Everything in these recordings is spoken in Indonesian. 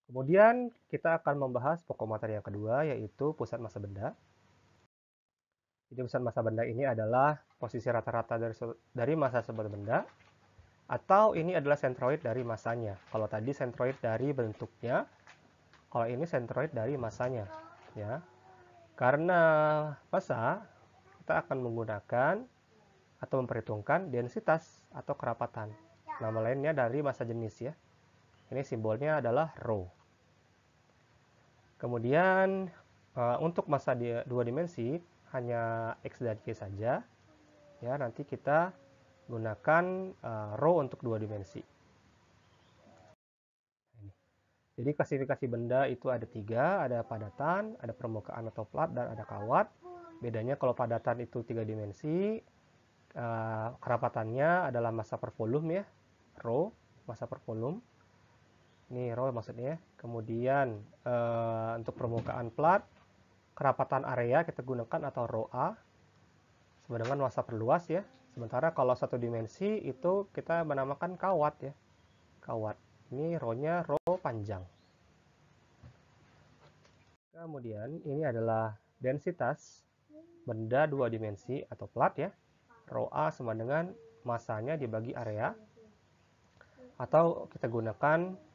Kemudian kita akan membahas pokok materi yang kedua, yaitu pusat massa benda. Jadi pusat massa benda ini adalah posisi rata-rata dari massa sebuah benda, atau ini adalah sentroid dari massanya. Kalau tadi sentroid dari bentuknya, kalau ini sentroid dari massanya, ya. Karena massa, kita akan menggunakan atau memperhitungkan densitas atau kerapatan. Nama lainnya dari massa jenis, ya. Ini simbolnya adalah rho. Kemudian untuk massa dua dimensi hanya X dan Y saja. Ya, nanti kita gunakan rho untuk dua dimensi. Jadi klasifikasi benda itu ada tiga, ada padatan, ada permukaan atau plat, dan ada kawat. Bedanya kalau padatan itu tiga dimensi, kerapatannya adalah massa per volume, ya, rho, massa per volume. Ini rho maksudnya. Kemudian untuk permukaan plat, kerapatan area kita gunakan atau rho A sama dengan massa per luas, ya. Sementara kalau satu dimensi itu kita menamakan kawat, ya. Kawat. Ini rho-nya rho panjang. Kemudian ini adalah densitas benda dua dimensi atau plat, ya. Rho A sama dengan massanya dibagi area. Atau kita gunakan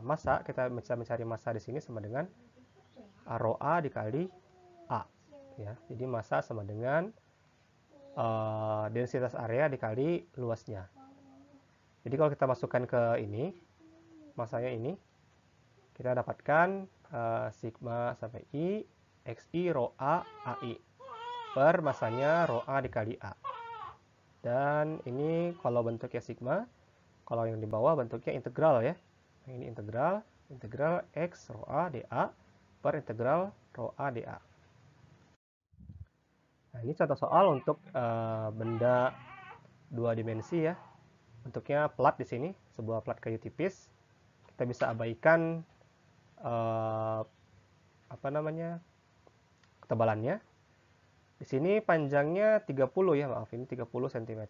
massa, kita bisa mencari massa di sini sama dengan rho A dikali A, ya. Jadi massa sama dengan densitas area dikali luasnya. Jadi kalau kita masukkan ke ini, massanya ini, kita dapatkan sigma sampai I, XI rho A AI per massanya rho A dikali A. Dan ini kalau bentuknya sigma, kalau yang di bawah bentuknya integral, ya. Ini integral X rho A dA per integral rho A dA. Nah, ini contoh soal untuk benda dua dimensi, ya. Bentuknya plat di sini, sebuah plat kayu tipis. Kita bisa abaikan ketebalannya. Di sini panjangnya 30, ya, maaf, ini 30 cm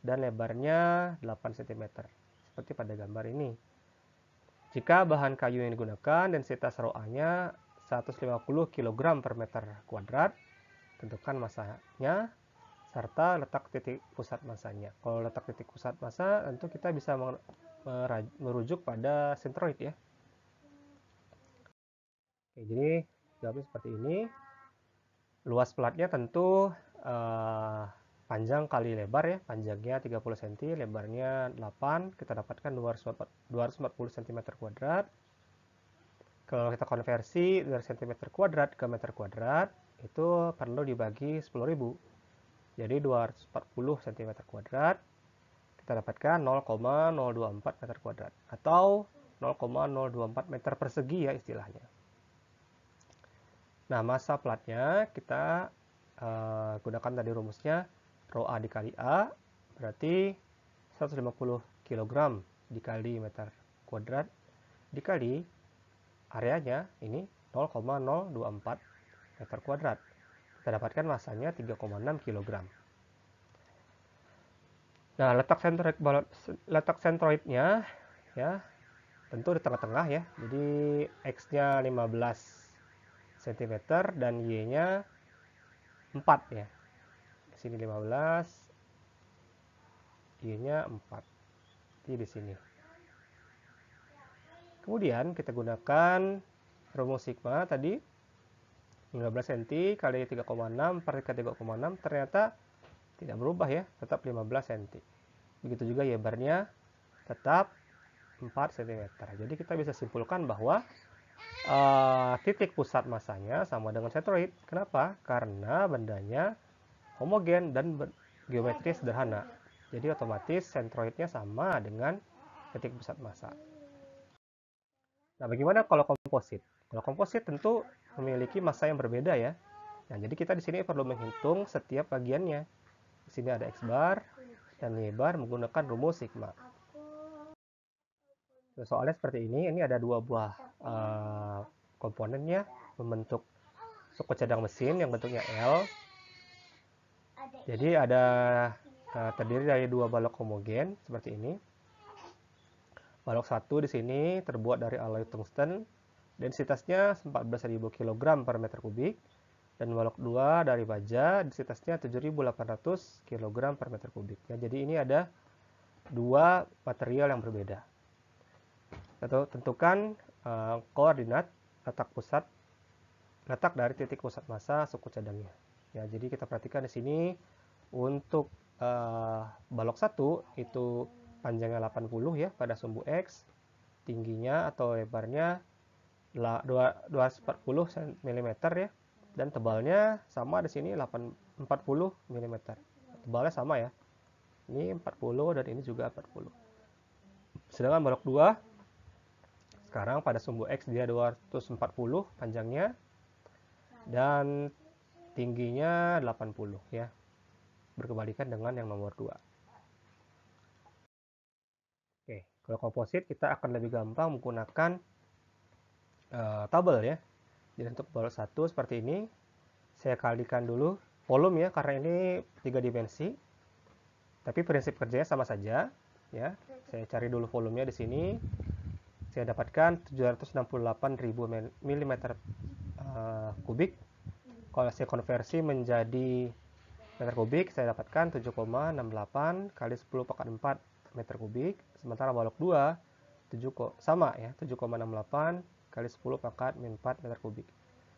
dan lebarnya 8 cm. Seperti pada gambar ini. Jika bahan kayu yang digunakan densitas rho A-nya 150 kg per meter kuadrat, tentukan massanya serta letak titik pusat massanya. Kalau letak titik pusat massa, tentu kita bisa merujuk pada sentroid, ya. Oke, jadi jawabnya seperti ini. Luas platnya tentu panjang kali lebar, ya. Panjangnya 30 cm, lebarnya 8, kita dapatkan 240 cm kuadrat. Kalau kita konversi dari cm kuadrat ke meter kuadrat, itu perlu dibagi 10.000. Jadi 240 cm kuadrat kita dapatkan 0,024 meter kuadrat atau 0,024 meter persegi, ya, istilahnya. Nah, massa platnya kita gunakan tadi rumusnya rho A dikali A, berarti 150 kg dikali meter kuadrat dikali areanya ini 0,024 meter kuadrat. Kita dapatkan massanya 3,6 kg. Nah, letak sentroidnya, ya, tentu di tengah-tengah, ya. Jadi X-nya 15 cm dan Y-nya 4, ya. Di sini 15, Y-nya 4. Di sini. Kemudian kita gunakan rumus sigma tadi 15 cm kali 3,6 per 3,6 ternyata tidak berubah, ya, tetap 15 cm. Begitu juga Y barnya tetap 4 cm. Jadi kita bisa simpulkan bahwa titik pusat massanya sama dengan sentroid. Kenapa? Karena bendanya homogen dan geometri sederhana. Jadi otomatis sentroidnya sama dengan titik pusat massa. Nah, bagaimana kalau komposit? Kalau komposit tentu memiliki massa yang berbeda, ya. Nah, jadi kita di sini perlu menghitung setiap bagiannya. Di sini ada X bar dan Y bar menggunakan rumus sigma. Soalnya seperti ini ada dua buah komponennya membentuk suku cadang mesin yang bentuknya L. Jadi ada terdiri dari dua balok homogen seperti ini. Balok 1 di sini terbuat dari alloy tungsten, densitasnya 14.000 kg per meter kubik, dan balok 2 dari baja, densitasnya 7.800 kg per meter kubik. Ya, jadi ini ada dua material yang berbeda. Tentukan koordinat letak dari titik pusat massa suku cadangnya. Ya, jadi kita perhatikan di sini untuk balok 1 itu panjangnya 80 ya pada sumbu X, tingginya atau lebarnya 240 mm ya, dan tebalnya sama di sini 40 mm. Tebalnya sama ya. Ini 40 dan ini juga 40. Sedangkan balok 2 sekarang pada sumbu X dia 240 panjangnya dan tingginya 80 ya. Berkebalikan dengan yang nomor 2. Oke, kalau komposit kita akan lebih gampang menggunakan tabel ya. Jadi untuk balok 1 seperti ini, saya kalikan dulu volume ya, karena ini 3 dimensi. Tapi prinsip kerjanya sama saja ya. Saya cari dulu volumenya di sini. Saya dapatkan 768.000 mm kubik. Kalau saya konversi menjadi meter kubik, saya dapatkan 7,68 kali 10 pangkat 4 meter kubik. Sementara balok 2 sama ya, 7,68 kali 10 pangkat 4 meter kubik.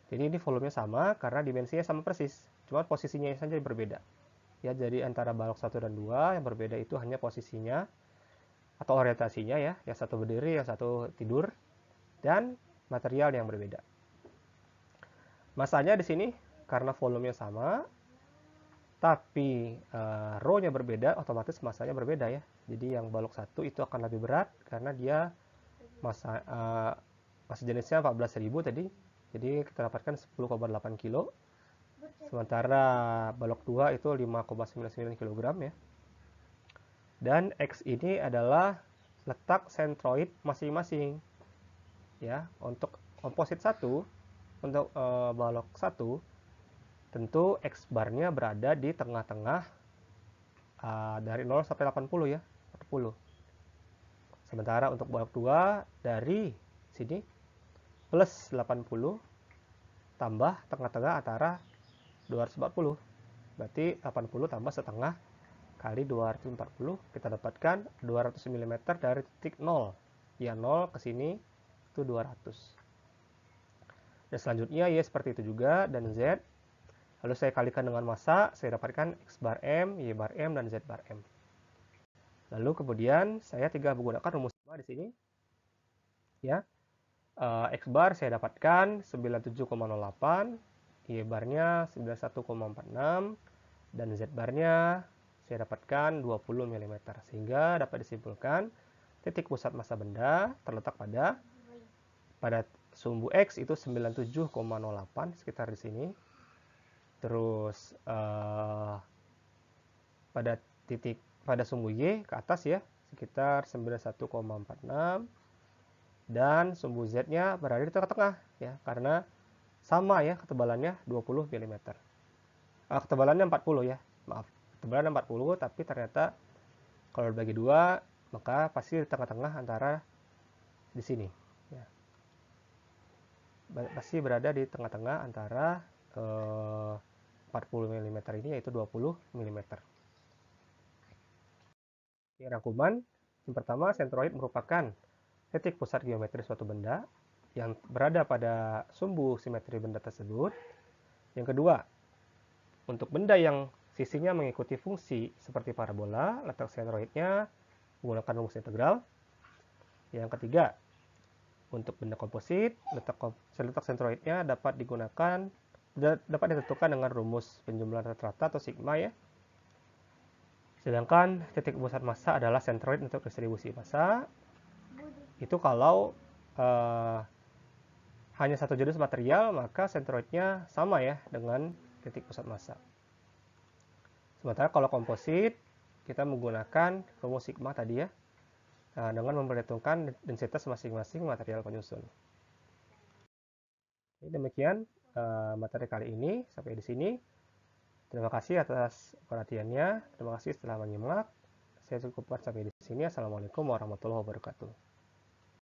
Jadi ini volumenya sama karena dimensinya sama persis, cuma posisinya saja berbeda. Ya, jadi antara balok 1 dan 2 yang berbeda itu hanya posisinya atau orientasinya ya, yang satu berdiri, yang satu tidur, dan material yang berbeda. Masanya di sini karena volumenya sama, tapi row-nya berbeda, otomatis masanya berbeda ya. Jadi yang balok 1 itu akan lebih berat karena dia massa jenisnya 14.000 tadi. Jadi kita dapatkan 10,8 kg. Sementara balok 2 itu 5,99 kg ya. Dan X ini adalah letak sentroid masing-masing. Ya, untuk komposit 1, untuk balok 1 tentu X barnya berada di tengah-tengah dari 0 sampai 80 ya, 40. Sementara untuk balok 2 dari sini plus 80 tambah tengah-tengah antara 240. Berarti 80 tambah setengah kali 240, kita dapatkan 200 mm dari titik 0. Ya, 0 ke sini itu 200. Dan selanjutnya Y seperti itu juga, dan Z. Lalu saya kalikan dengan massa, saya dapatkan X bar M, Y bar M, dan Z bar M. Lalu kemudian saya tinggal menggunakan rumus di sini. Ya, X bar saya dapatkan 97,08, Y barnya 91,46, dan Z barnya saya dapatkan 20 mm. Sehingga dapat disimpulkan titik pusat massa benda terletak pada sumbu X itu 97,08 sekitar di sini. Terus pada sumbu Y ke atas ya sekitar 91,46, dan sumbu Z-nya berada di tengah-tengah ya, karena sama ya ketebalannya 20 mm. Ketebalannya 40 ya, maaf, ketebalan 40, tapi ternyata kalau dibagi 2 maka pasti di tengah-tengah antara di sini ya. Pasti berada di tengah-tengah antara 40 mm ini, yaitu 20 mm. Ini rangkuman. Yang pertama, sentroid merupakan titik pusat geometri suatu benda yang berada pada sumbu simetri benda tersebut. Yang kedua, untuk benda yang sisinya mengikuti fungsi seperti parabola, letak sentroidnya menggunakan rumus integral. Yang ketiga, untuk benda komposit, letak sentroidnya dapat ditentukan dengan rumus penjumlahan rata-rata atau sigma ya. Sedangkan titik pusat massa adalah sentroid untuk distribusi massa. Itu kalau hanya satu jenis material, maka sentroidnya sama ya dengan titik pusat massa. Sementara kalau komposit, kita menggunakan rumus sigma tadi ya, dengan memperhitungkan densitas masing-masing material penyusun. Demikian materi kali ini, sampai di sini. Terima kasih atas perhatiannya. Terima kasih telah menyimak. Saya cukupkan sampai di sini. Assalamualaikum warahmatullahi wabarakatuh.